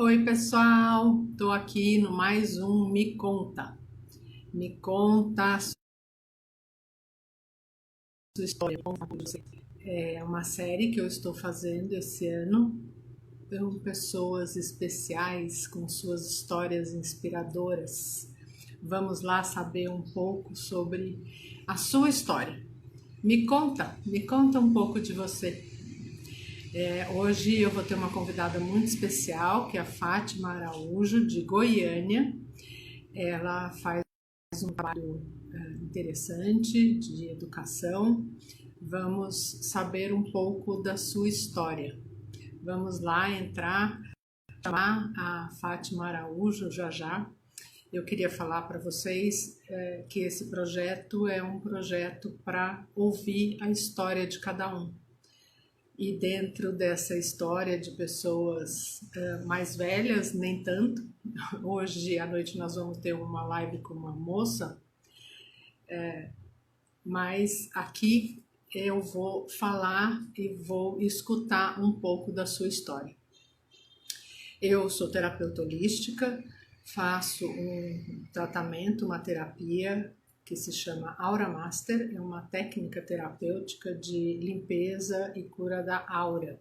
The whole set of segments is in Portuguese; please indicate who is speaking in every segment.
Speaker 1: Oi, pessoal, estou aqui no mais um Me Conta. Me conta a sua história. É uma série que eu estou fazendo esse ano com pessoas especiais com suas histórias inspiradoras. Vamos lá saber um pouco sobre a sua história. Me conta um pouco de você. Hoje eu vou ter uma convidada muito especial, que é a Fátima Araújo, de Goiânia. Ela faz um trabalho interessante de educação. Vamos saber um pouco da sua história. Vamos lá chamar a Fátima Araújo já já. Eu queria falar para vocês que esse projeto é um projeto para ouvir a história de cada um. E dentro dessa história de pessoas mais velhas, nem tanto. Hoje à noite nós vamos ter uma live com uma moça, mas aqui eu vou falar e vou escutar um pouco da sua história. Eu sou terapeuta holística, faço um tratamento, uma terapia que se chama Aura Master, é uma técnica terapêutica de limpeza e cura da aura.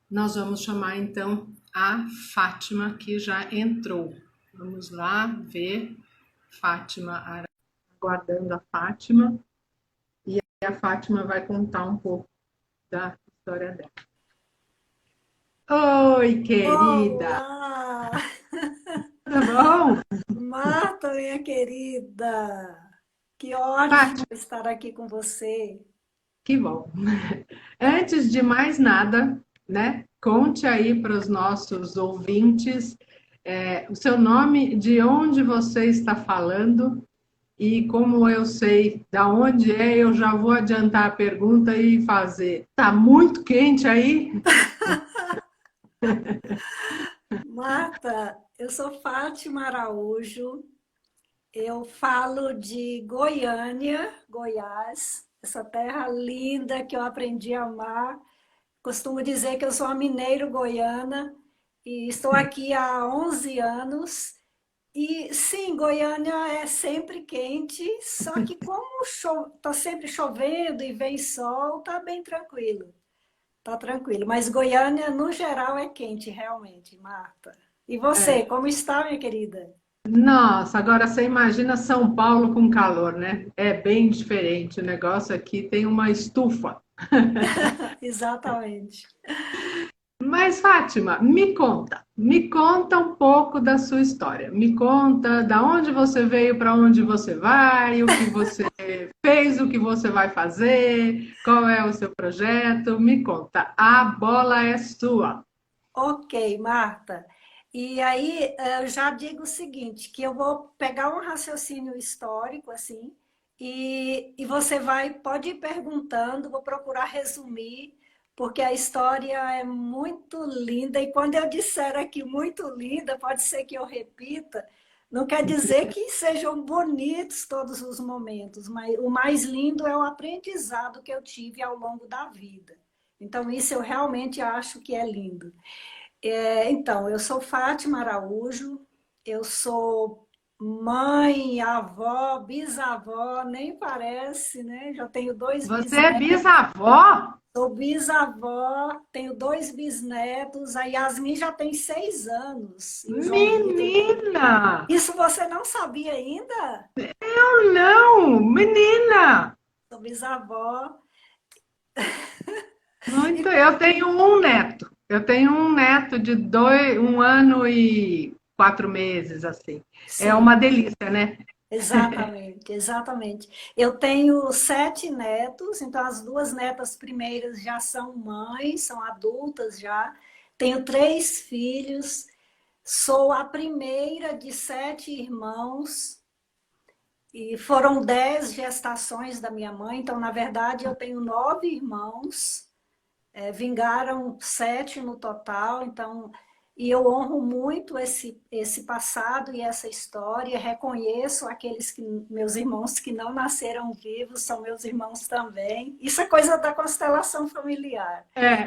Speaker 1: Nós vamos chamar então a Fátima, que já entrou. Vamos lá ver Fátima, aguardando a Fátima, e a Fátima vai contar um pouco da história dela. Oi, querida!
Speaker 2: Olá,
Speaker 1: Tudo bom?
Speaker 2: Marta, minha querida. Que ótimo
Speaker 1: Fátima,
Speaker 2: estar aqui com você.
Speaker 1: que bom! Antes de mais nada, né? Conte aí para os nossos ouvintes o seu nome, de onde você está falando e como eu sei da onde é, eu já vou adiantar a pergunta e fazer. Tá muito quente aí?
Speaker 2: Marta, eu sou Fátima Araújo. Eu falo de Goiânia, Goiás, essa terra linda que eu aprendi a amar. Costumo dizer que eu sou uma mineiro goiana e estou aqui há 11 anos. E sim, Goiânia é sempre quente, só que como está sempre chovendo e vem sol, tá bem tranquilo. Tá tranquilo. Mas Goiânia, no geral, é quente, realmente, Marta. E você,
Speaker 1: É.
Speaker 2: como está, minha querida?
Speaker 1: Nossa, agora você imagina São Paulo com calor, né? É bem diferente. O negócio aqui tem uma estufa.
Speaker 2: Exatamente.
Speaker 1: Mas, Fátima, me conta um pouco da sua história. Me conta da onde você veio, para onde você vai, o que você fez, o que você vai fazer, qual é o seu projeto. Me conta, a bola é sua.
Speaker 2: Ok, Marta. E aí, eu já digo o seguinte, que eu vou pegar um raciocínio histórico, assim, e você pode ir perguntando, vou procurar resumir, porque a história é muito linda, e quando eu disser aqui muito linda, pode ser que eu repita, não quer dizer que sejam bonitos todos os momentos, mas o mais lindo é o aprendizado que eu tive ao longo da vida. Então, isso eu realmente acho que é lindo. Então, eu sou Fátima Araújo, eu sou mãe, avó, bisavó, nem parece, né? Já tenho dois
Speaker 1: Você é
Speaker 2: bisnetos,
Speaker 1: bisavó?
Speaker 2: sou bisavó, tenho dois bisnetos, a Yasmin já tem 6 anos, e o João Vitor tem.
Speaker 1: Menina!
Speaker 2: Isso você não sabia ainda?
Speaker 1: Eu não! Menina!
Speaker 2: Sou bisavó.
Speaker 1: Muito.
Speaker 2: E
Speaker 1: Eu tenho um neto. Eu tenho um neto de 1 ano e 4 meses, assim. É uma
Speaker 2: sim,
Speaker 1: delícia, né?
Speaker 2: exatamente, exatamente. Eu tenho 7 netos, então as duas netas primeiras já são mães, são adultas já. Tenho 3 filhos, sou a primeira de 7 irmãos, e foram 10 gestações da minha mãe, então, na verdade, eu tenho 9 irmãos, vingaram 7 no total, então, e eu honro muito esse passado e essa história, reconheço meus irmãos que não nasceram vivos, são meus irmãos também. Isso é coisa da constelação familiar.
Speaker 1: É.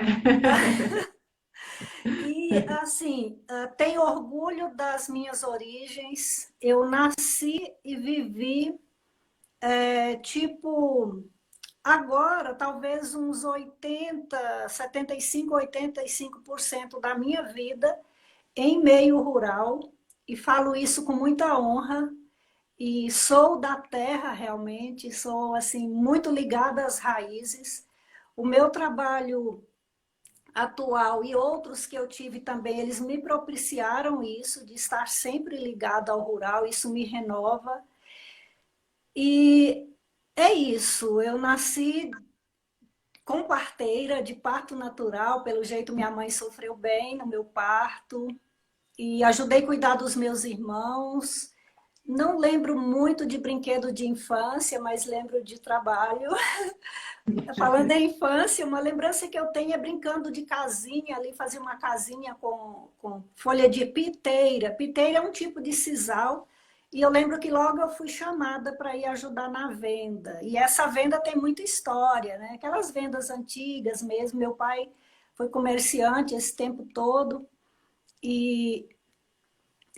Speaker 2: E, assim, tenho orgulho das minhas origens. Eu nasci e vivi, tipo, agora, talvez uns 85% da minha vida em meio rural. E falo isso com muita honra. E sou da terra realmente, sou assim muito ligada às raízes. O meu trabalho atual e outros que eu tive também, eles me propiciaram isso, de estar sempre ligada ao rural, isso me renova. E é isso, eu nasci com parteira, de parto natural, pelo jeito minha mãe sofreu bem no meu parto, e ajudei a cuidar dos meus irmãos. Não lembro muito de brinquedo de infância, mas lembro de trabalho. Falando em infância, uma lembrança que eu tenho é brincando de casinha ali, fazia uma casinha com folha de piteira. Piteira é um tipo de sisal. E eu lembro que logo eu fui chamada para ir ajudar na venda. E essa venda tem muita história, né? Aquelas vendas antigas mesmo. Meu pai foi comerciante esse tempo todo. E,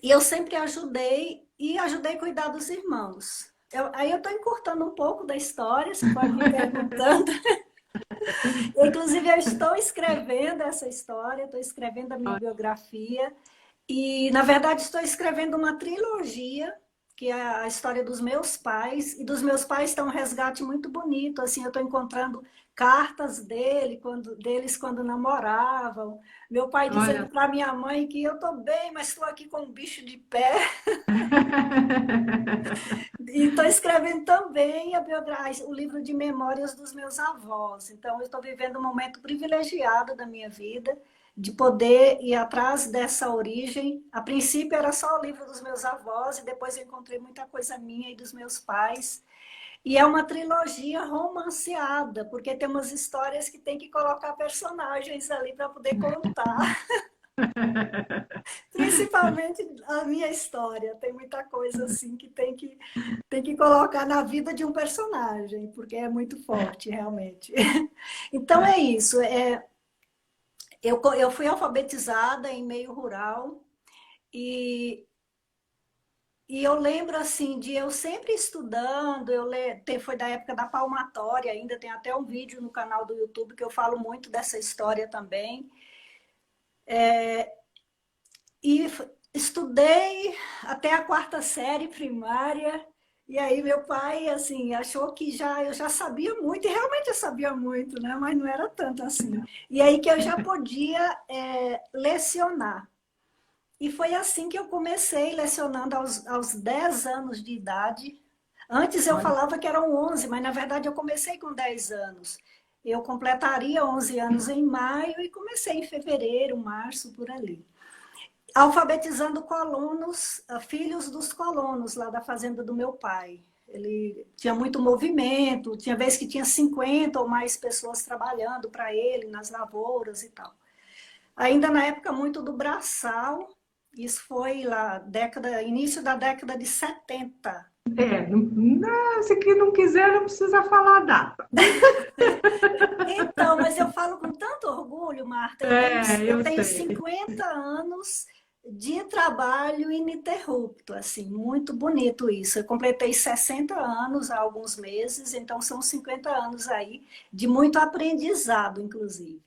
Speaker 2: e eu sempre ajudei e ajudei a cuidar dos irmãos. Aí eu estou encurtando um pouco da história, você pode me perguntando. Inclusive, eu estou escrevendo essa história, estou escrevendo a minha biografia. E, na verdade, estou escrevendo uma trilogia, que é a história dos meus pais. E dos meus pais está um resgate muito bonito. Assim, eu estou encontrando cartas deles quando namoravam. Meu pai dizendo
Speaker 1: Olha.
Speaker 2: para minha mãe que eu estou bem, mas estou aqui com um bicho de pé. E estou escrevendo também o livro de memórias dos meus avós. Então, eu estou vivendo um momento privilegiado da minha vida, de poder ir atrás dessa origem. A princípio era só o livro dos meus avós, e depois eu encontrei muita coisa minha e dos meus pais. E é uma trilogia romanceada, porque tem umas histórias que tem que colocar personagens ali para poder contar. Principalmente a minha história. Tem muita coisa assim que tem que colocar na vida de um personagem, porque é muito forte, realmente. Então é isso. Eu fui alfabetizada em meio rural e, e eu lembro assim de eu sempre estudando. Foi da época da palmatória ainda, tem até um vídeo no canal do YouTube que eu falo muito dessa história também. E estudei até a quarta série primária. E aí meu pai, assim, achou que eu já sabia muito, e realmente eu sabia muito, né? Mas não era tanto assim. E aí que eu já podia lecionar. E foi assim que eu comecei lecionando aos 10 anos de idade. Antes eu
Speaker 1: Olha.
Speaker 2: falava que eram 11, mas na verdade eu comecei com 10 anos. Eu completaria 11 anos em maio e comecei em fevereiro, março, por ali, alfabetizando colonos, filhos dos colonos lá da fazenda do meu pai. Ele tinha muito movimento, tinha vezes que tinha 50 ou mais pessoas trabalhando para ele nas lavouras e tal. Ainda na época muito do braçal, isso foi lá, início da década de 70.
Speaker 1: Se que não quiser, não precisa falar a data.
Speaker 2: Então, mas eu falo com tanto orgulho, Marta, eu
Speaker 1: Eu
Speaker 2: tenho
Speaker 1: sei.
Speaker 2: 50 anos de trabalho ininterrupto, assim, muito bonito isso. Eu completei 60 anos há alguns meses, então são 50 anos aí de muito aprendizado, inclusive.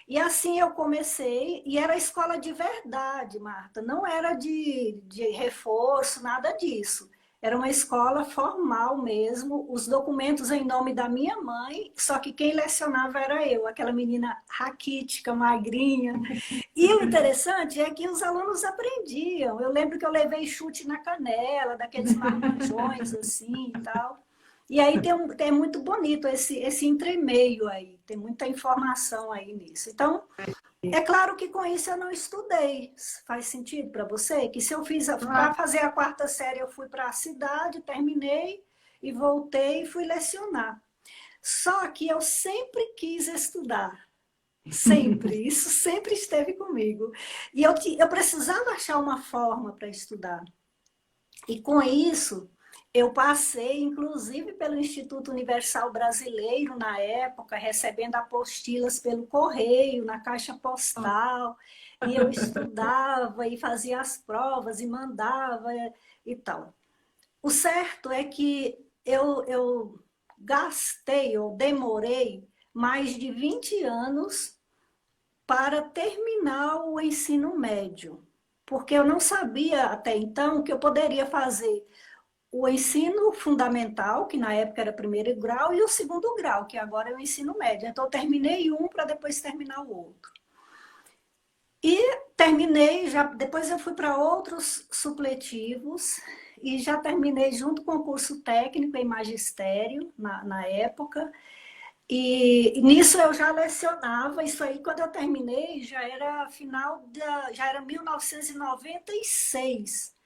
Speaker 2: E assim eu comecei, e era escola de verdade, Marta, não era de reforço, nada disso. Era uma escola formal mesmo, os documentos em nome da minha mãe, só que quem lecionava era eu, aquela menina raquítica, magrinha. E o interessante é que os alunos aprendiam. Eu lembro que eu levei chute na canela, daqueles marmanjões assim e tal. E aí tem muito bonito esse entremeio aí, tem muita informação aí nisso. Então, é claro que com isso eu não estudei. Faz sentido para você? Que se eu fiz, para fazer a quarta série, eu fui para a cidade, terminei e voltei e fui lecionar. Só que eu sempre quis estudar. Sempre. Isso sempre esteve comigo. E eu precisava achar uma forma para estudar. E com isso, Eu passei, inclusive, pelo Instituto Universal Brasileiro, na época, recebendo apostilas pelo correio, na caixa postal, e eu estudava e fazia as provas e mandava e tal. O certo é que eu gastei ou demorei mais de 20 anos para terminar o ensino médio, porque eu não sabia até então que eu poderia fazer o ensino fundamental, que na época era primeiro grau, e o segundo grau, que agora é o ensino médio. Então, eu terminei um para depois terminar o outro. E terminei, depois eu fui para outros supletivos, e já terminei junto com o curso técnico em magistério, na época. E nisso eu já lecionava, isso aí quando eu terminei já era já era 1996.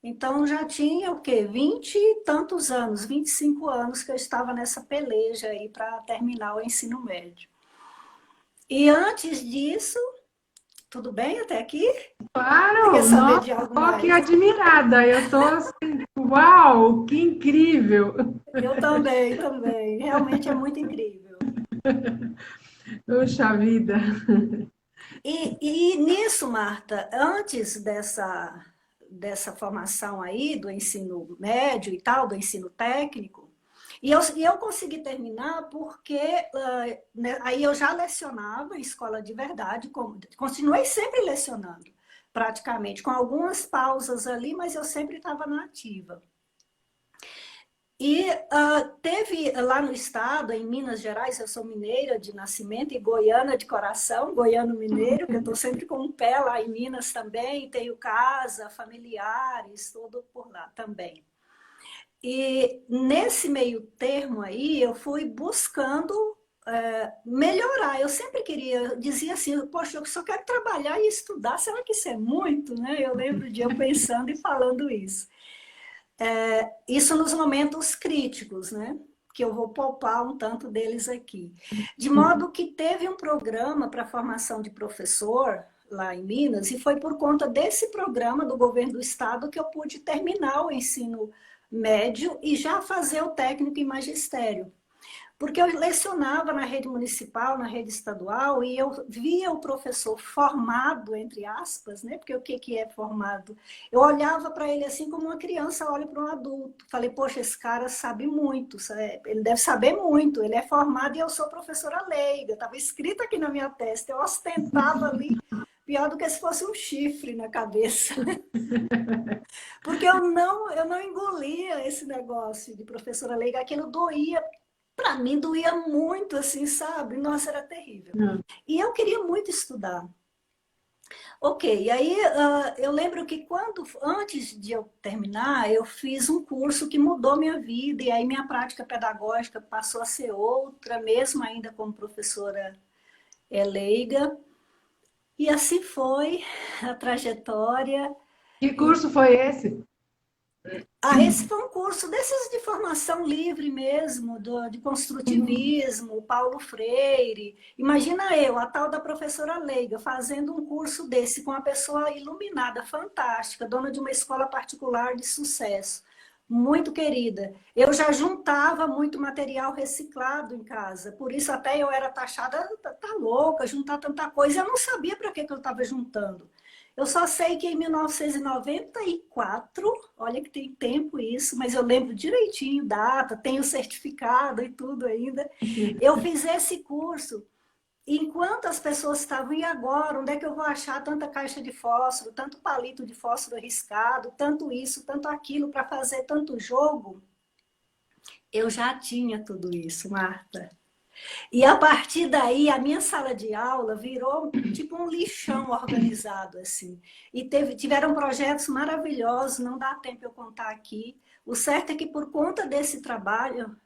Speaker 2: Então já tinha o quê? 20 e tantos anos, 25 anos que eu estava nessa peleja aí para terminar o ensino médio. E antes disso, tudo bem até aqui? Você quer
Speaker 1: Claro,
Speaker 2: saber
Speaker 1: nossa,
Speaker 2: de algo
Speaker 1: estou aqui
Speaker 2: mais?
Speaker 1: admirada. Eu estou assim, uau, que incrível.
Speaker 2: Eu também, também. Realmente é muito incrível.
Speaker 1: Poxa vida.
Speaker 2: E nisso, Marta, antes dessa formação aí do ensino médio e tal, do ensino técnico, e eu consegui terminar porque né, aí eu já lecionava em escola de verdade, continuei sempre lecionando, praticamente, com algumas pausas ali, mas eu sempre estava na ativa. E teve lá no estado, em Minas Gerais, eu sou mineira de nascimento e goiana de coração, goiano-mineiro, que eu estou sempre com um pé lá em Minas também, tenho casa, familiares, tudo por lá também. E nesse meio termo aí, eu fui buscando melhorar. Eu sempre queria, dizia assim, poxa, eu só quero trabalhar e estudar, será que isso é muito? Né? Eu lembro de eu pensando e falando isso. Isso nos momentos críticos, né? Que eu vou poupar um tanto deles aqui. De modo que teve um programa para formação de professor lá em Minas, e foi por conta desse programa do governo do estado que eu pude terminar o ensino médio e já fazer o técnico em magistério. Porque eu lecionava na rede municipal, na rede estadual, e eu via o professor formado, entre aspas, né? Porque o que é formado? Eu olhava para ele assim como uma criança olha para um adulto. Falei, poxa, esse cara sabe muito, ele deve saber muito, ele é formado e eu sou professora leiga. Estava escrito aqui na minha testa, eu ostentava ali, pior do que se fosse um chifre na cabeça. Porque eu não engolia esse negócio de professora leiga, aquilo doía. Para mim doía muito, assim, sabe? Nossa, era terrível. E eu queria muito estudar. Ok, aí eu lembro que antes de eu terminar, eu fiz um curso que mudou minha vida, e aí minha prática pedagógica passou a ser outra, mesmo ainda como professora leiga. E assim foi a trajetória.
Speaker 1: Que curso foi esse?
Speaker 2: Esse foi um curso desses de formação livre mesmo, de construtivismo, Paulo Freire. Imagina eu, a tal da professora leiga, fazendo um curso desse com uma pessoa iluminada, fantástica, dona de uma escola particular de sucesso, muito querida. Eu já juntava muito material reciclado em casa, por isso até eu era taxada, tá louca, juntar tanta coisa. Eu não sabia para que eu estava juntando. Eu só sei que em 1994, olha que tem tempo isso, mas eu lembro direitinho, data, tenho certificado e tudo ainda. Eu fiz esse curso enquanto as pessoas estavam, e agora? Onde é que eu vou achar tanta caixa de fósforo, tanto palito de fósforo riscado, tanto isso, tanto aquilo para fazer tanto jogo? Eu já tinha tudo isso, Marta. E a partir daí, a minha sala de aula virou tipo um lixão organizado, assim. E tiveram projetos maravilhosos, não dá tempo eu contar aqui. O certo é que, por conta desse trabalho,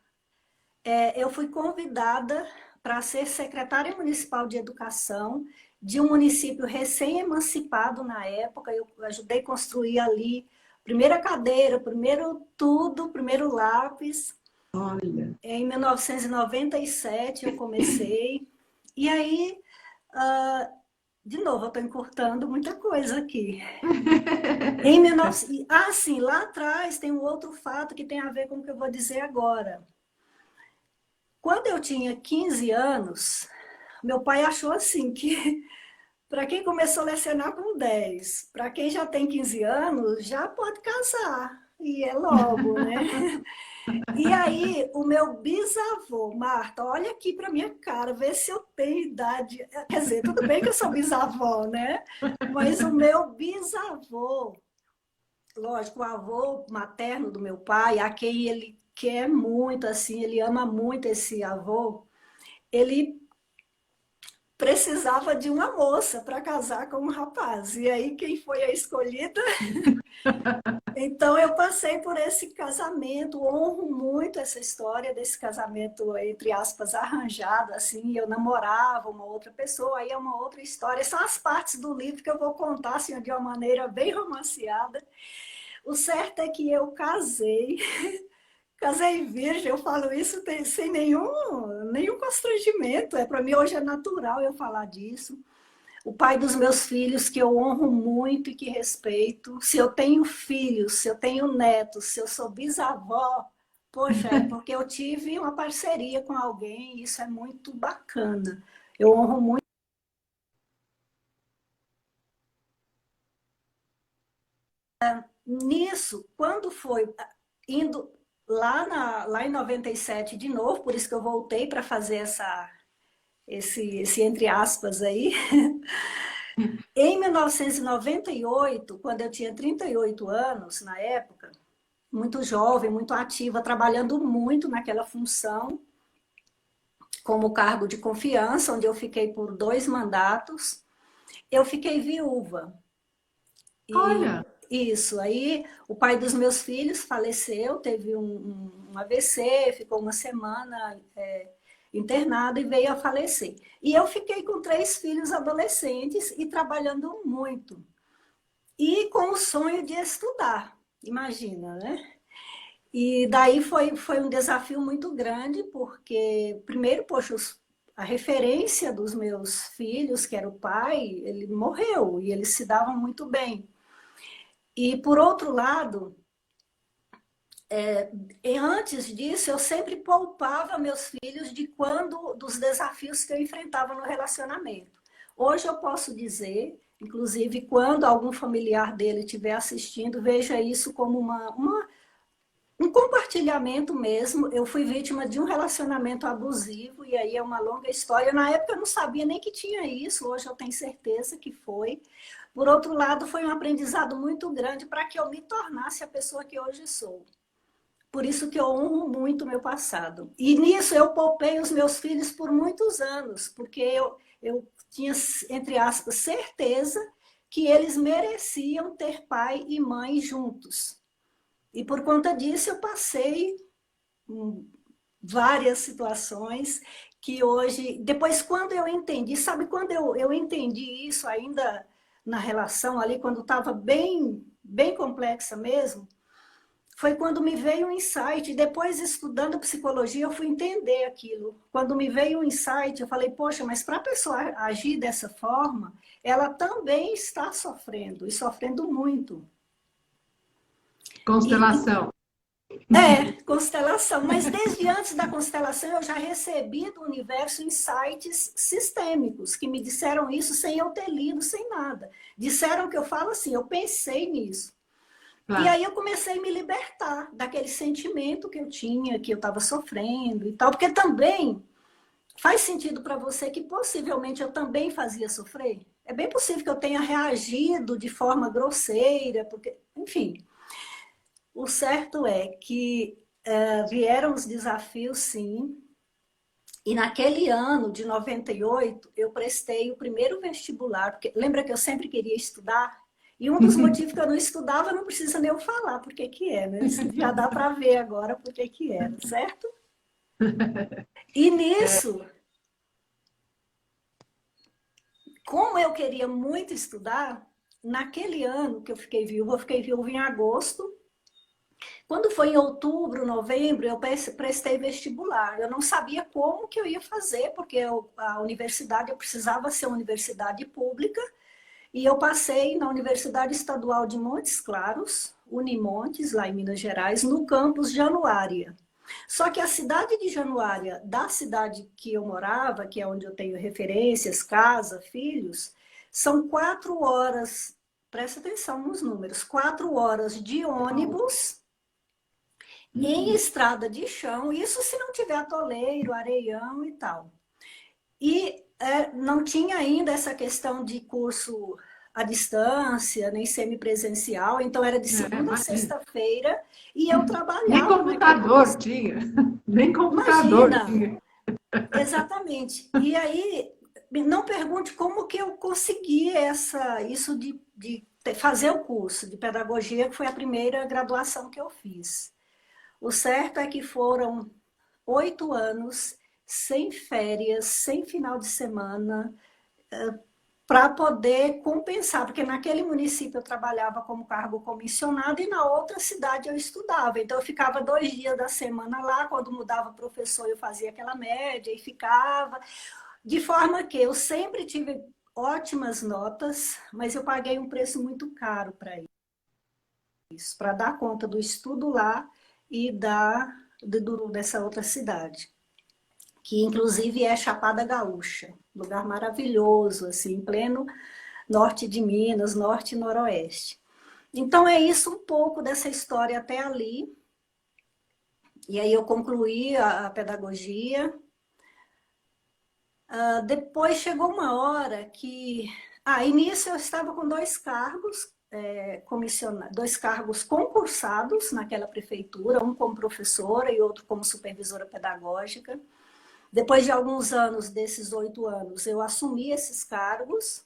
Speaker 2: eu fui convidada para ser secretária municipal de educação de um município recém-emancipado na época. Eu ajudei a construir ali primeira cadeira, primeiro tudo, primeiro lápis.
Speaker 1: Olha.
Speaker 2: Em 1997 eu comecei, e aí de novo, eu estou encurtando muita coisa aqui. Em 19... Ah, sim, lá atrás tem um outro fato que tem a ver com o que eu vou dizer agora. Quando eu tinha 15 anos, meu pai achou assim que para quem começou a lecionar com 10, para quem já tem 15 anos, já pode casar. E é logo, né? E aí, o meu bisavô, Marta, olha aqui para minha cara, vê se eu tenho idade. Quer dizer, tudo bem que eu sou bisavó, né? Mas o meu bisavô, lógico, o avô materno do meu pai, a quem ele quer muito, assim, ele ama muito esse avô, ele precisava de uma moça para casar com um rapaz. E aí, quem foi a escolhida? Então, eu passei por esse casamento, honro muito essa história desse casamento, entre aspas, arranjado, assim, eu namorava uma outra pessoa, aí é uma outra história. São as partes do livro que eu vou contar, assim, de uma maneira bem romanceada. O certo é que eu casei, casei virgem, eu falo isso sem nenhum constrangimento, para mim hoje é natural eu falar disso. O pai dos meus filhos, que eu honro muito e que respeito. Se eu tenho filhos, se eu tenho netos, se eu sou bisavó, poxa, é porque eu tive uma parceria com alguém, e isso é muito bacana. Eu honro muito. Nisso, quando foi indo lá em 97 de novo, por isso que eu voltei para fazer esse entre aspas aí. Em 1998, quando eu tinha 38 anos, na época, muito jovem, muito ativa, trabalhando muito naquela função, como cargo de confiança, onde eu fiquei por 2 mandatos, eu fiquei viúva. E
Speaker 1: Olha,
Speaker 2: isso, aí o pai dos meus filhos faleceu, teve um AVC, ficou uma semana internado e veio a falecer. E eu fiquei com 3 filhos adolescentes e trabalhando muito. E com o sonho de estudar, imagina, né? E daí foi um desafio muito grande, porque, primeiro, poxa, a referência dos meus filhos, que era o pai, ele morreu e eles se davam muito bem. E, por outro lado, antes disso, eu sempre poupava meus filhos dos desafios que eu enfrentava no relacionamento. Hoje eu posso dizer, inclusive, quando algum familiar dele estiver assistindo, veja isso como um compartilhamento mesmo. Eu fui vítima de um relacionamento abusivo, e aí é uma longa história. Na época eu não sabia nem que tinha isso, hoje eu tenho certeza que foi. Por outro lado, foi um aprendizado muito grande para que eu me tornasse a pessoa que hoje sou. Por isso que eu honro muito o meu passado. E nisso eu poupei os meus filhos por muitos anos, porque eu tinha, entre aspas, certeza que eles mereciam ter pai e mãe juntos. E por conta disso eu passei várias situações que hoje, depois quando eu entendi, sabe quando eu entendi isso ainda na relação ali, quando estava bem complexa mesmo, foi quando me veio um insight, depois estudando psicologia eu fui entender aquilo. Quando me veio um insight, eu falei, poxa, mas para a pessoa agir dessa forma, ela também está sofrendo, e sofrendo muito. E,
Speaker 1: constelação.
Speaker 2: constelação. Mas desde antes da constelação eu já recebi do universo insights sistêmicos que me disseram isso sem eu ter lido, sem nada. Disseram que eu falo assim, eu pensei nisso. E
Speaker 1: Claro.
Speaker 2: aí eu comecei a me libertar daquele sentimento que eu tinha, que eu estava sofrendo e tal, porque também faz sentido para você que possivelmente eu também fazia sofrer. É bem possível que eu tenha reagido de forma grosseira, porque, enfim. O certo é que vieram os desafios, sim. E naquele ano de 98, eu prestei o primeiro vestibular, porque lembra que eu sempre queria estudar? E um dos motivos que eu não estudava, não precisa nem eu falar porque que é, né? Já dá para ver agora porque que era, certo? E nisso, como eu queria muito estudar, naquele ano que eu fiquei viúva em agosto, Quando foi em outubro, novembro, eu prestei vestibular. Eu não sabia como que eu ia fazer, porque a universidade, eu precisava ser uma universidade pública, e eu passei na Universidade Estadual de Montes Claros, Unimontes, lá em Minas Gerais, no campus Januária. Só que a cidade de Januária, da cidade que eu morava, que é onde eu tenho referências, casa, filhos, são 4 horas, presta atenção nos números, 4 horas de ônibus em estrada de chão, isso se não tiver atoleiro, areião e tal. E não tinha ainda essa questão de curso à distância, nem semipresencial, então era de segunda a sexta-feira e eu trabalhava.
Speaker 1: Nem computador tinha, nem computador tinha.
Speaker 2: Exatamente. E aí, não pergunte como que eu consegui isso de fazer o curso de pedagogia, que foi a primeira graduação que eu fiz. O certo é que foram 8 anos sem férias, sem final de semana, para poder compensar, porque naquele município eu trabalhava como cargo comissionado e na outra cidade eu estudava. Então eu ficava 2 dias da semana lá, quando mudava professor eu fazia aquela média e ficava. De forma que eu sempre tive ótimas notas, mas eu paguei um preço muito caro para isso, para dar conta do estudo lá e dessa outra cidade, que inclusive é Chapada Gaúcha, lugar maravilhoso, assim, em pleno norte de Minas, norte e noroeste. Então é isso um pouco dessa história até ali. E aí eu concluí a pedagogia. Depois chegou uma hora que... início eu estava com 2 cargos, 2 cargos concursados naquela prefeitura, um como professora e outro como supervisora pedagógica. Depois de alguns anos, desses 8 anos, eu assumi esses cargos.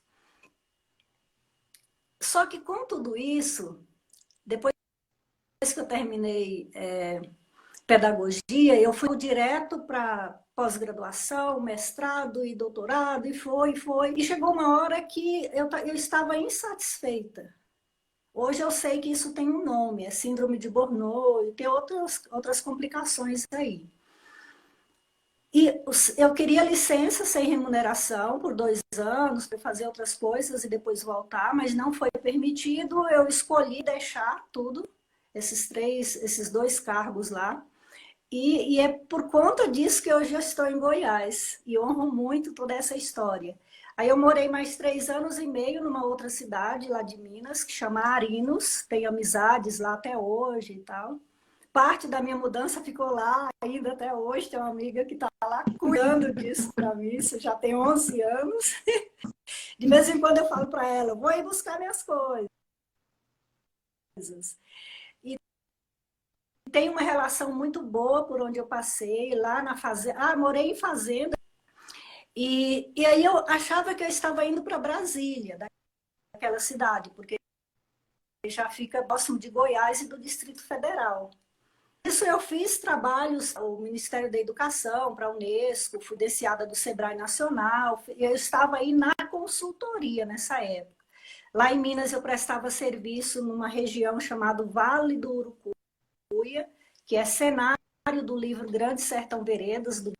Speaker 2: Só que com tudo isso, depois que eu terminei pedagogia, eu fui direto para pós-graduação, mestrado e doutorado, e foi. E chegou uma hora que eu estava insatisfeita. Hoje eu sei que isso tem um nome, é síndrome de Burnout, e tem outras complicações aí. E eu queria licença sem remuneração por 2 anos para fazer outras coisas e depois voltar, mas não foi permitido. Eu escolhi deixar tudo, esses 2 cargos lá. E é por conta disso que hoje eu estou em Goiás e honro muito toda essa história. Aí eu morei mais 3 anos e meio numa outra cidade lá de Minas, que chama Arinos, tenho amizades lá até hoje e tal. Parte da minha mudança ficou lá ainda até hoje, tem uma amiga que está lá cuidando disso para mim, isso já tem 11 anos. De vez em quando eu falo para ela, vou ir buscar minhas coisas. E tem uma relação muito boa por onde eu passei, lá na fazenda. Morei em fazenda. E aí eu achava que eu estava indo para Brasília, daquela cidade, porque já fica próximo de Goiás e do Distrito Federal. Isso eu fiz trabalhos ao Ministério da Educação, para a Unesco, fui desciada do Sebrae Nacional, eu estava aí na consultoria nessa época. Lá em Minas eu prestava serviço numa região chamada Vale do Urucuia, que é cenário do livro Grande Sertão Veredas, do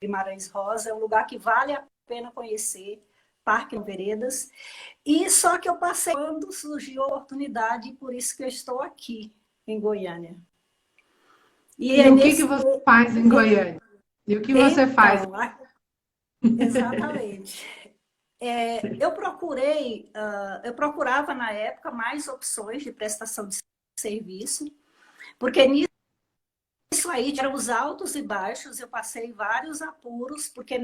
Speaker 2: Guimarães Rosa, é um lugar que vale a pena conhecer, Parque Veredas. E só que eu passei quando surgiu a oportunidade, e por isso que eu estou aqui em Goiânia.
Speaker 1: E o que você faz em Goiânia? E o que você faz?
Speaker 2: Exatamente. Eu procurava na época mais opções de prestação de serviço, porque nisso aí eram os altos e baixos, eu passei vários apuros, porque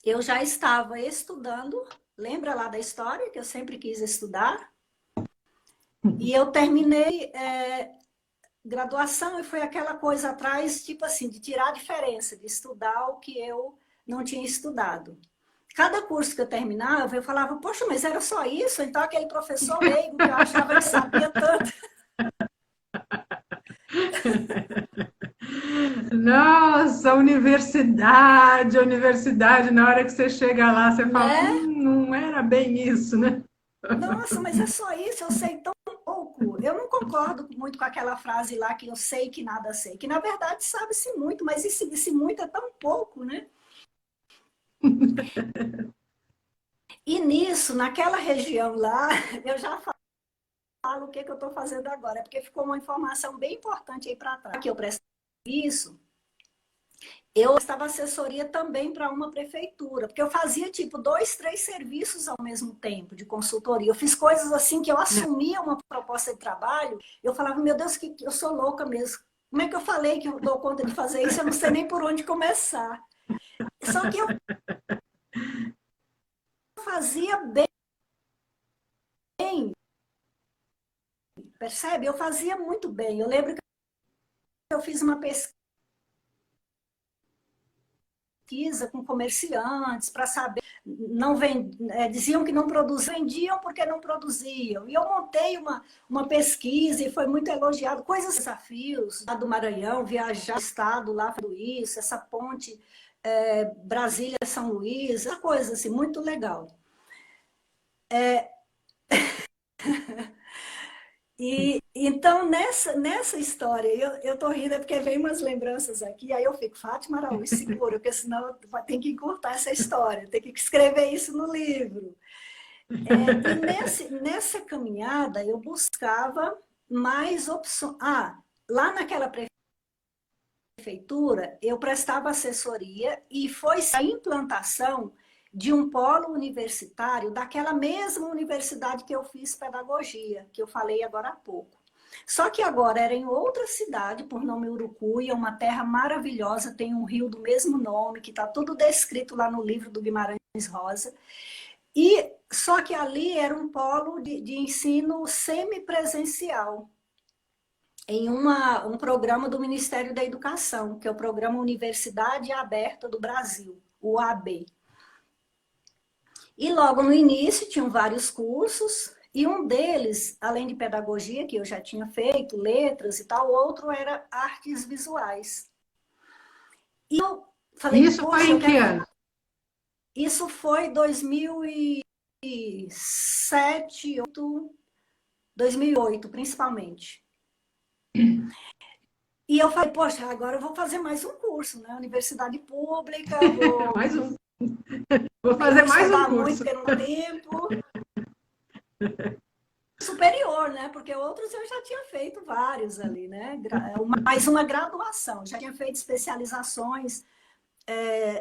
Speaker 2: eu já estava estudando, lembra lá da história que eu sempre quis estudar? E eu terminei graduação e foi aquela coisa atrás, tipo assim, de tirar a diferença, de estudar o que eu não tinha estudado. Cada curso que eu terminava, eu falava, poxa, mas era só isso? Então aquele professor leigo que eu achava que sabia tanto.
Speaker 1: Nossa, universidade, na hora que você chega lá, você fala, não era bem isso, né?
Speaker 2: Nossa, mas é só isso, eu sei tão pouco. eu não concordo muito com aquela frase lá que eu sei que nada sei, que na verdade sabe-se muito, mas esse muito é tão pouco, né? E nisso, naquela região lá, eu já falo o que eu estou fazendo agora, porque ficou uma informação bem importante aí para trás. Que eu prestei isso, eu estava assessoria também para uma prefeitura, porque eu fazia tipo 2, 3 serviços ao mesmo tempo de consultoria. Eu fiz coisas assim que eu assumia uma proposta de trabalho, eu falava, meu Deus, que eu sou louca mesmo. Como é que eu falei que eu dou conta de fazer isso? Eu não sei nem por onde começar. Só que eu fazia bem, percebe? Eu fazia muito bem. Eu lembro que eu fiz uma pesquisa com comerciantes para saber, não diziam que não produziam, vendiam porque não produziam. E eu montei uma pesquisa e foi muito elogiado. Coisas, desafios lá do Maranhão, viajar no estado lá, isso, essa ponte Brasília-São Luís, essa coisa assim, muito legal. E então, nessa história, eu tô rindo porque vem umas lembranças aqui, aí eu fico, Fátima Araújo, segura, porque senão tem que encurtar essa história, tem que escrever isso no livro. E nessa caminhada, eu buscava mais opções. Lá naquela prefeitura, eu prestava assessoria e foi a implantação de um polo universitário daquela mesma universidade que eu fiz pedagogia, que eu falei agora há pouco. Só que agora era em outra cidade, por nome Urucuia, uma terra maravilhosa, tem um rio do mesmo nome, que está tudo descrito lá no livro do Guimarães Rosa. E só que ali era um polo de ensino semipresencial, em um programa do Ministério da Educação, que é o Programa Universidade Aberta do Brasil, o UAB. E logo no início tinham vários cursos, e um deles, além de pedagogia, que eu já tinha feito, letras e tal, o outro era artes visuais. E eu falei,
Speaker 1: Isso foi em que ano?
Speaker 2: Isso foi 2007, 2008, principalmente. E eu falei, poxa, agora eu vou fazer mais um curso, né? Universidade pública, vou...
Speaker 1: mais um. Vou fazer mais um curso.
Speaker 2: Muito pelo tempo. Superior, né? Porque outros eu já tinha feito vários ali, né? Mais uma graduação, já tinha feito especializações,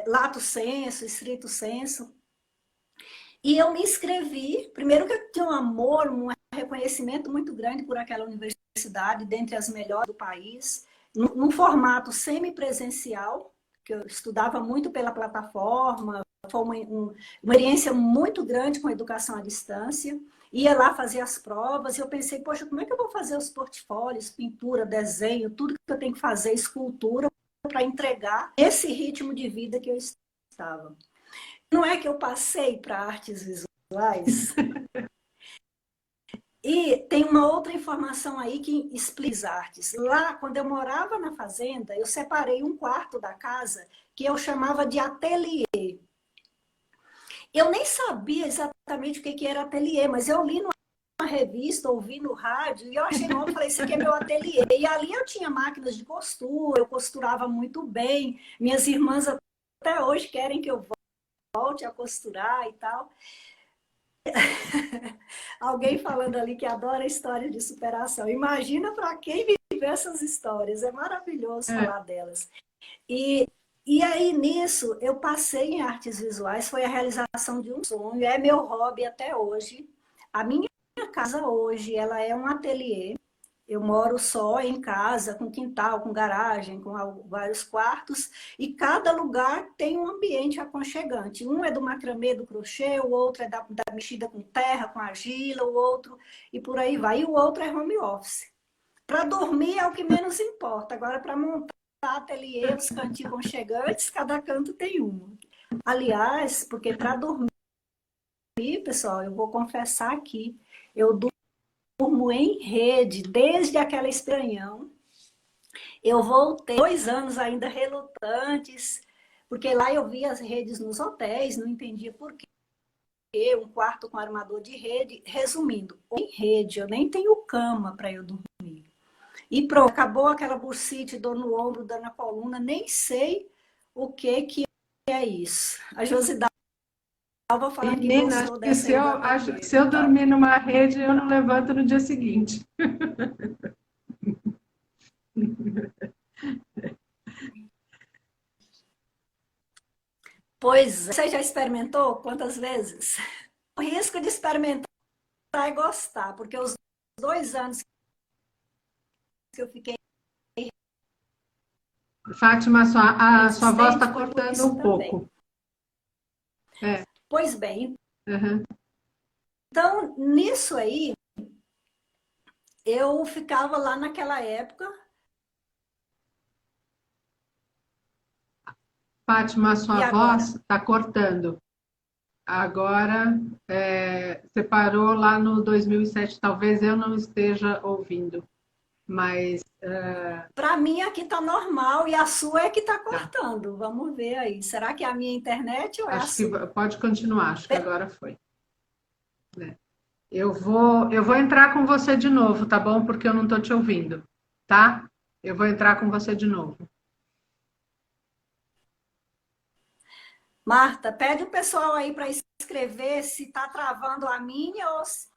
Speaker 2: lato sensu, estrito sensu. E eu me inscrevi, primeiro que eu tinha um amor, um reconhecimento muito grande por aquela universidade, dentre as melhores do país, num formato semipresencial, que eu estudava muito pela plataforma, foi uma experiência muito grande com a educação à distância, ia lá fazer as provas, e eu pensei, poxa, como é que eu vou fazer os portfólios, pintura, desenho, tudo que eu tenho que fazer, escultura, para entregar esse ritmo de vida que eu estava. Não é que eu passei para artes visuais? E tem uma outra informação aí que explica as artes. Lá, quando eu morava na fazenda, eu separei um quarto da casa que eu chamava de ateliê. Eu nem sabia exatamente o que era ateliê, mas eu li numa revista, ouvi no rádio, e eu achei novo, falei, isso aqui é meu ateliê. E ali eu tinha máquinas de costura, eu costurava muito bem. Minhas irmãs até hoje querem que eu volte a costurar e tal. Alguém falando ali que adora história de superação. Imagina para quem vive essas histórias. É maravilhoso falar delas. E aí, nisso, eu passei em artes visuais, foi a realização de um sonho, é meu hobby até hoje. A minha casa hoje, ela é um ateliê. Eu moro só em casa, com quintal, com garagem, com vários quartos, e cada lugar tem um ambiente aconchegante. Um é do macramê, do crochê, o outro é da mexida com terra, com argila, o outro, e por aí vai. E o outro é home office. Para dormir é o que menos importa. Agora, para montar ateliê, os cantinhos aconchegantes, cada canto tem um. Aliás, porque para dormir, pessoal, eu vou confessar aqui, eu durmo em rede, desde aquela estranhão. Eu voltei 2 anos ainda relutantes, porque lá eu via as redes nos hotéis, não entendia por quê. um quarto com armador de rede. Resumindo, em rede, eu nem tenho cama para eu dormir. E pronto, acabou aquela bursite, dor no ombro, dor na coluna, nem sei o que é isso. A Josidalva falando que
Speaker 1: Menina,
Speaker 2: gostou dessa aí do
Speaker 1: acho que
Speaker 2: apanheiro.
Speaker 1: se eu dormir numa rede, eu não levanto no dia seguinte.
Speaker 2: Pois é. Você já experimentou? Quantas vezes? O risco de experimentar é gostar, porque os 2 anos que eu fiquei
Speaker 1: Fátima, a sua voz está
Speaker 2: resistente foi por
Speaker 1: cortando
Speaker 2: isso
Speaker 1: um
Speaker 2: também.
Speaker 1: pouco. É,
Speaker 2: Pois bem,
Speaker 1: uhum.
Speaker 2: então nisso aí, eu ficava lá naquela época.
Speaker 1: Fátima, a
Speaker 2: E
Speaker 1: sua
Speaker 2: agora?
Speaker 1: voz está cortando. Agora, você parou lá no 2007. Talvez eu não esteja ouvindo, mas
Speaker 2: Para mim aqui tá normal e a sua é que tá
Speaker 1: tá.
Speaker 2: cortando. Vamos ver aí. Será que é a minha internet ou é a
Speaker 1: Acho que
Speaker 2: sua?
Speaker 1: pode continuar. Acho que agora foi. Né? Eu vou entrar com você de novo, tá bom? Porque eu não estou te ouvindo, tá? Eu vou entrar com você de novo.
Speaker 2: Marta, pede o pessoal aí para escrever se tá travando a minha ou se...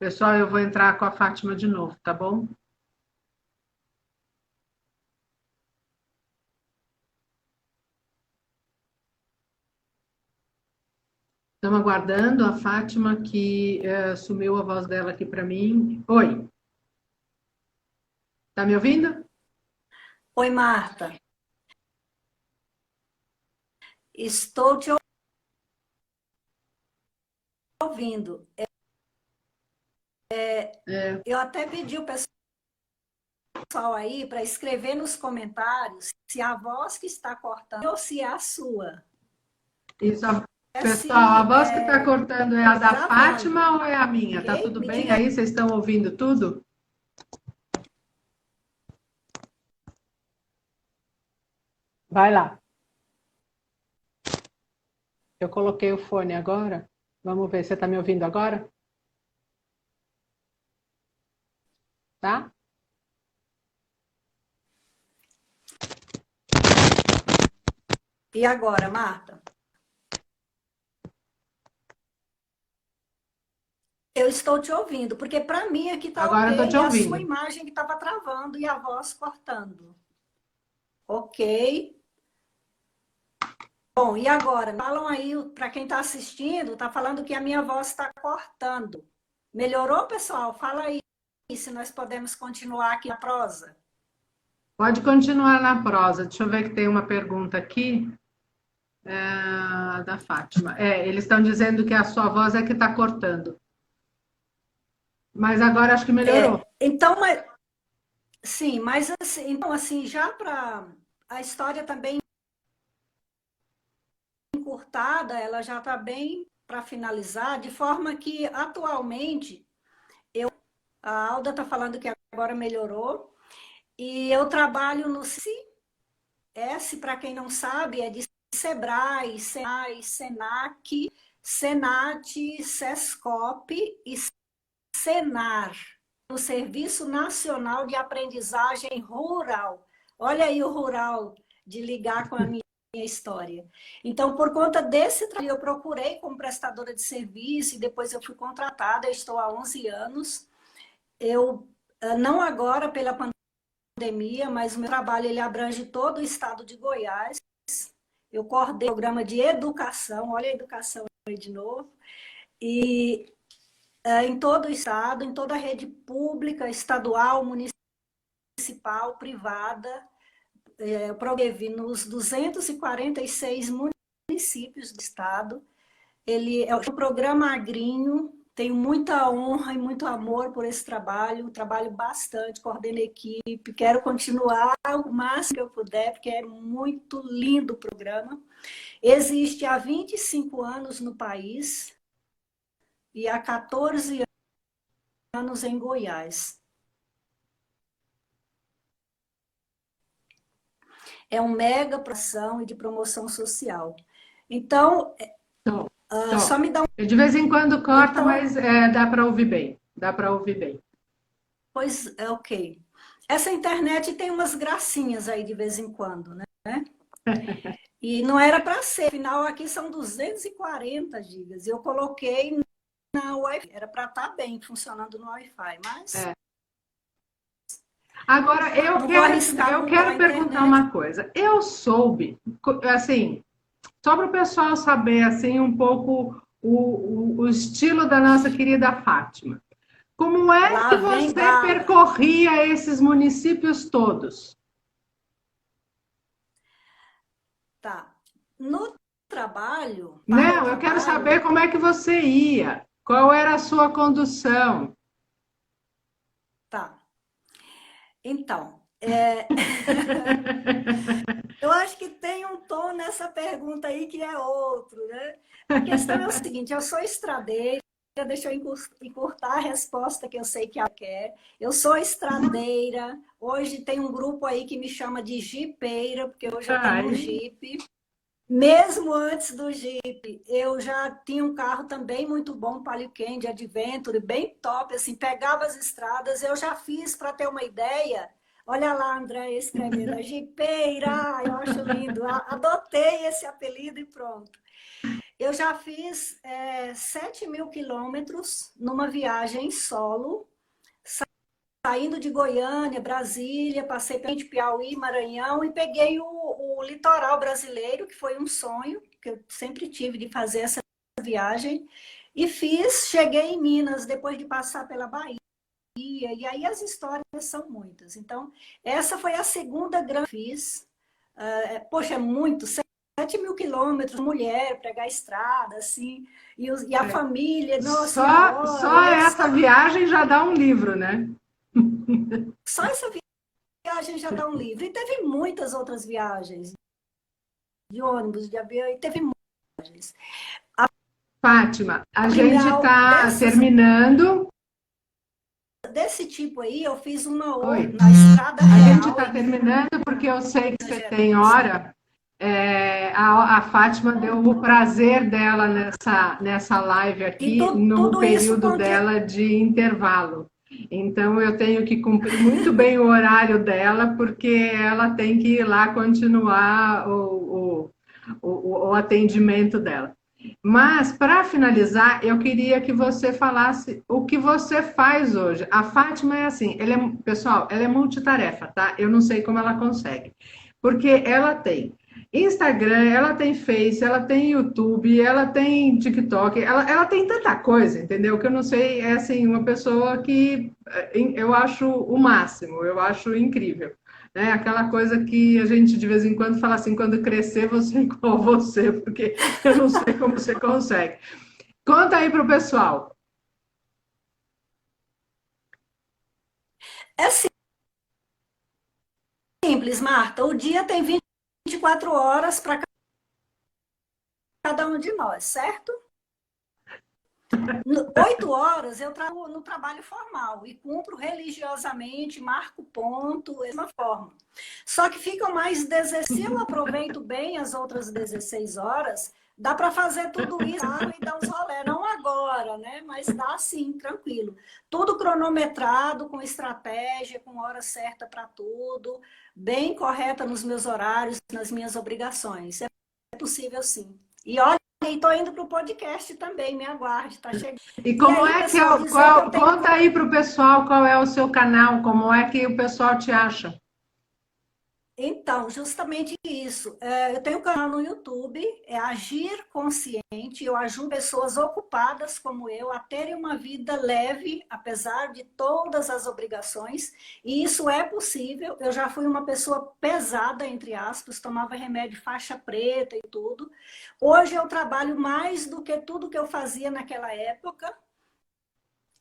Speaker 1: Pessoal, eu vou entrar com a Fátima de novo, tá bom? Estamos aguardando a Fátima, que sumiu a voz dela aqui para mim. Oi, tá me ouvindo?
Speaker 2: Oi, Marta. Estou te ouvindo.
Speaker 1: É,
Speaker 2: Eu até pedi o pessoal aí para escrever nos comentários se a voz que está cortando ou se é a sua.
Speaker 1: isso,
Speaker 2: É
Speaker 1: pessoal, a
Speaker 2: se
Speaker 1: voz que está cortando é a da
Speaker 2: travando,
Speaker 1: Fátima ou é a minha? Tá
Speaker 2: ok?
Speaker 1: tudo
Speaker 2: Me
Speaker 1: bem
Speaker 2: diga
Speaker 1: aí? Vocês estão ouvindo tudo? Vai lá. Eu coloquei o fone agora. Vamos ver, você está me ouvindo agora? Tá?
Speaker 2: E agora, Marta? Eu estou te ouvindo, porque para mim aqui está
Speaker 1: Agora eu tô
Speaker 2: ok
Speaker 1: te
Speaker 2: e a sua
Speaker 1: ouvindo.
Speaker 2: imagem que estava travando e a voz cortando. Ok. Bom, e agora? Falam aí, para quem está assistindo, está falando que a minha voz está cortando. Melhorou, pessoal? Fala aí se nós podemos continuar aqui na prosa.
Speaker 1: Pode continuar na prosa. Deixa eu ver que tem uma pergunta aqui. Da Fátima. Eles estão dizendo que a sua voz é que está cortando. Mas agora acho que melhorou.
Speaker 2: Então, sim, mas assim, então, assim, já para a história também encurtada, ela já está bem para finalizar, de forma que atualmente a Alda está falando que agora melhorou e eu trabalho no S, para quem não sabe, é de Sebrae, Senai, Senac, Senat, Sescop e Senar, no Serviço Nacional de Aprendizagem Rural. Olha aí o rural de ligar com a minha história. Então, por conta desse trabalho, eu procurei como prestadora de serviço e depois eu fui contratada, eu estou há 11 anos. Eu, não agora pela pandemia, mas o meu trabalho ele abrange todo o estado de Goiás. Eu coordeno o programa de educação, olha a educação aí de novo, e em todo o estado, em toda a rede pública, estadual, municipal, privada, eu promovi nos 246 municípios do estado. Ele é o programa Agrinho, tenho muita honra e muito amor por esse trabalho bastante, coordeno equipe, quero continuar o máximo que eu puder, porque é muito lindo o programa. Existe há 25 anos no país e há 14 anos em Goiás. é um mega promoção e de promoção social. Então,
Speaker 1: Tô,
Speaker 2: só
Speaker 1: tô.
Speaker 2: me dá um...
Speaker 1: De vez em quando corta,
Speaker 2: Então,
Speaker 1: mas dá para ouvir bem. Dá para ouvir bem.
Speaker 2: pois, é ok. Essa internet tem umas gracinhas aí de vez em quando, né? E não era para ser, afinal aqui são 240 gigas. Eu coloquei na Wi-Fi, era para estar bem funcionando no Wi-Fi, mas
Speaker 1: É. Agora,
Speaker 2: não vou arriscar
Speaker 1: eu
Speaker 2: mudar a
Speaker 1: quero perguntar
Speaker 2: internet.
Speaker 1: uma coisa. Eu soube, assim, só para o pessoal saber, assim, um pouco o estilo da nossa querida Fátima. Como é
Speaker 2: Lá
Speaker 1: que
Speaker 2: vem
Speaker 1: você
Speaker 2: bala.
Speaker 1: percorria esses municípios todos?
Speaker 2: Tá. No trabalho, para o
Speaker 1: Não, eu quero saber
Speaker 2: trabalho,
Speaker 1: como é que você ia, qual era a sua condução.
Speaker 2: tá. Então, eu acho que tem um tom nessa pergunta aí que é outro, né? A questão é o seguinte, eu sou estradeira, deixa eu encurtar a resposta que eu sei que ela quer. Eu sou estradeira, hoje tem um grupo aí que me chama de jipeira, porque hoje eu tenho um
Speaker 1: Ai,
Speaker 2: jipe. Mesmo antes do Jeep, eu já tinha um carro também muito bom, Palio Candy Adventure, bem top, assim, pegava as estradas, eu já fiz, para ter uma ideia, olha lá, André escrevendo, a Jeepeira, eu acho lindo, adotei esse apelido e pronto. Eu já fiz 7.000 quilômetros numa viagem solo, saindo de Goiânia, Brasília, passei pelo Piauí, Maranhão e peguei o litoral brasileiro, que foi um sonho que eu sempre tive de fazer essa viagem. E fiz, cheguei em Minas depois de passar pela Bahia. E aí as histórias são muitas. Então, essa foi a segunda grande que fiz. Poxa, é muito, 7.000 quilômetros, mulher, pegar a estrada, assim, e a família, nossa, e
Speaker 1: só
Speaker 2: agora? E eu
Speaker 1: essa viagem já dá um livro, né?
Speaker 2: só essa viagem já dá um livro. E teve muitas outras viagens, de ônibus, de avião, e teve muitas.
Speaker 1: Fátima, a
Speaker 2: A
Speaker 1: gente
Speaker 2: primeira
Speaker 1: está terminando.
Speaker 2: desse tipo aí, eu fiz uma
Speaker 1: Oi.
Speaker 2: outra na Estrada
Speaker 1: A gente
Speaker 2: Real,
Speaker 1: está
Speaker 2: em
Speaker 1: terminando porque eu sei que
Speaker 2: Minas
Speaker 1: você tem
Speaker 2: Gerais.
Speaker 1: hora. A Fátima deu o prazer dela nessa live
Speaker 2: E
Speaker 1: aqui no
Speaker 2: tudo isso
Speaker 1: período
Speaker 2: com que...
Speaker 1: dela de intervalo. Então eu tenho que cumprir muito bem o horário dela, porque ela tem que ir lá continuar o atendimento dela. Mas, para finalizar, eu queria que você falasse o que você faz hoje. A Fátima é assim, pessoal, ela é multitarefa, tá? Eu não sei como ela consegue. Porque ela tem Instagram, ela tem Face, ela tem YouTube, ela tem TikTok, ela tem tanta coisa, entendeu? Que eu não sei, é assim, uma pessoa que eu acho o máximo, eu acho incrível. Né? Aquela coisa que a gente de vez em quando fala assim, quando crescer você é igual você, porque eu não sei como você consegue. Conta aí pro pessoal.
Speaker 2: É simples, Marta. O dia tem 24 horas para cada um de nós, certo? 8 horas eu trabalho no trabalho formal e cumpro religiosamente, marco ponto, da mesma forma. Só que ficam mais 16. Se eu aproveito bem as outras 16 horas, dá para fazer tudo isso e dar uns rolé. Não agora, né? Mas dá sim, tranquilo. Tudo cronometrado, com estratégia, com hora certa para tudo, bem correta nos meus horários, nas minhas obrigações. É possível sim. E olha, estou indo para o podcast também, me aguarde, tá chegando.
Speaker 1: E
Speaker 2: E
Speaker 1: como
Speaker 2: aí,
Speaker 1: é que
Speaker 2: pessoal, dizer que eu tenho...
Speaker 1: conta aí pro pessoal qual é o seu canal, como é que o pessoal te acha?
Speaker 2: Então, justamente isso. Eu tenho um canal no YouTube, é Agir Consciente. Eu ajudo pessoas ocupadas como eu a terem uma vida leve, apesar de todas as obrigações. E isso é possível. Eu já fui uma pessoa pesada, entre aspas, tomava remédio faixa preta e tudo. Hoje eu trabalho mais do que tudo que eu fazia naquela época.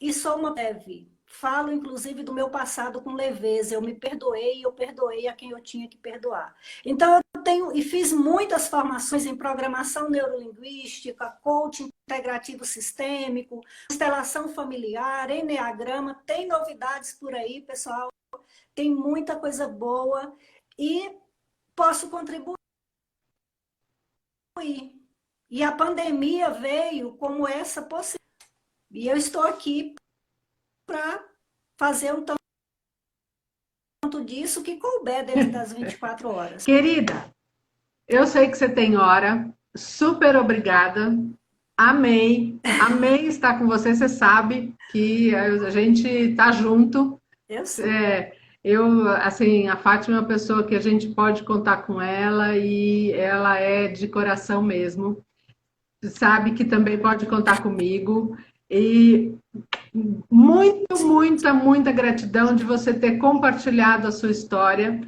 Speaker 2: E sou uma leve. Falo, inclusive, do meu passado com leveza. Eu me perdoei e eu perdoei a quem eu tinha que perdoar. Então, eu tenho e fiz muitas formações em programação neurolinguística, coaching integrativo sistêmico, constelação familiar, enneagrama. Tem novidades por aí, pessoal. Tem muita coisa boa. E posso contribuir. E a pandemia veio como essa possibilidade. E eu estou aqui para fazer um tanto disso que couber dentro das 24 horas.
Speaker 1: Querida, eu sei que você tem hora. Super obrigada. Amei. Amei estar com você. Você sabe que a gente tá junto.
Speaker 2: Eu sei.
Speaker 1: Assim, a Fátima é uma pessoa que a gente pode contar com ela e ela é de coração mesmo. Sabe que também pode contar comigo. E muita gratidão de você ter compartilhado a sua história.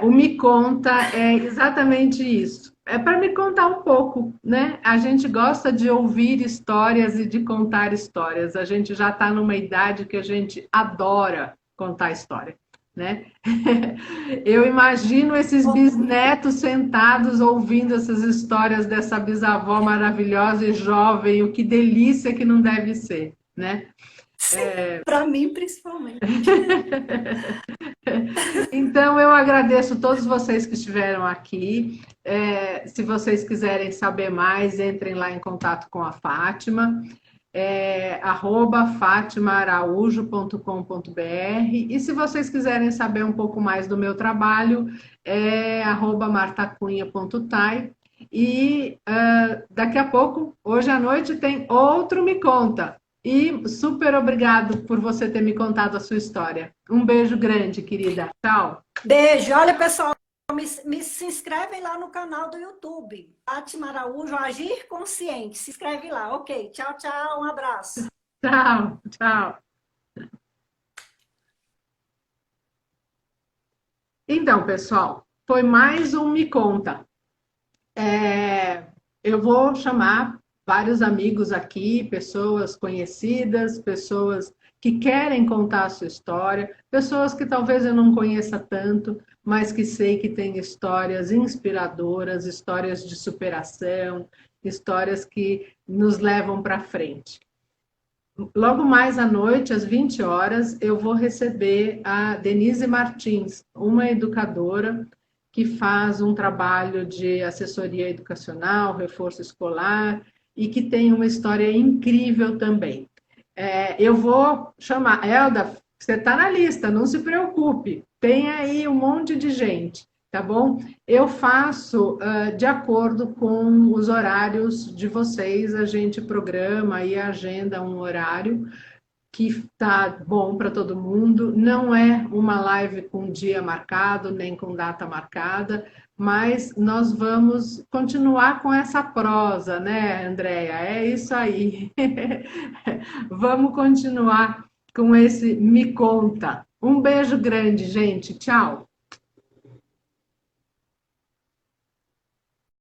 Speaker 1: O Me Conta é exatamente isso. É para me contar um pouco, né? A gente gosta de ouvir histórias e de contar histórias. A gente já está numa idade que a gente adora contar história, né? Eu imagino esses bisnetos sentados ouvindo essas histórias dessa bisavó maravilhosa e jovem, o que delícia que não deve ser, né?
Speaker 2: Para mim, principalmente.
Speaker 1: Então, eu agradeço todos vocês que estiveram aqui. Se vocês quiserem saber mais, entrem lá em contato com a Fátima. @fatimaaraújo.com.br. E se vocês quiserem saber um pouco mais do meu trabalho, @martacunha.tai. E daqui a pouco, hoje à noite, tem outro Me Conta. E super obrigado por você ter me contado a sua história. Um beijo grande, querida. Tchau.
Speaker 2: Beijo. Olha, pessoal, se inscrevem lá no canal do YouTube. Fátima Araújo, Agir Consciente. Se inscreve lá. Ok. Tchau, tchau. Um abraço.
Speaker 1: Tchau, tchau. Então, pessoal, foi mais um Me Conta. Eu vou chamar vários amigos aqui, pessoas conhecidas, pessoas que querem contar a sua história, pessoas que talvez eu não conheça tanto, mas que sei que têm histórias inspiradoras, histórias de superação, histórias que nos levam para frente. Logo mais à noite, às 20 horas, eu vou receber a Denise Martins, uma educadora que faz um trabalho de assessoria educacional, reforço escolar, e que tem uma história incrível também. Eu vou chamar, Elda, você está na lista, não se preocupe, tem aí um monte de gente, tá bom? Eu faço de acordo com os horários de vocês, a gente programa e agenda um horário que está bom para todo mundo. Não é uma live com dia marcado, nem com data marcada, mas nós vamos continuar com essa prosa, né, Andréia? É isso aí. Vamos continuar com esse Me Conta. Um beijo grande, gente. Tchau.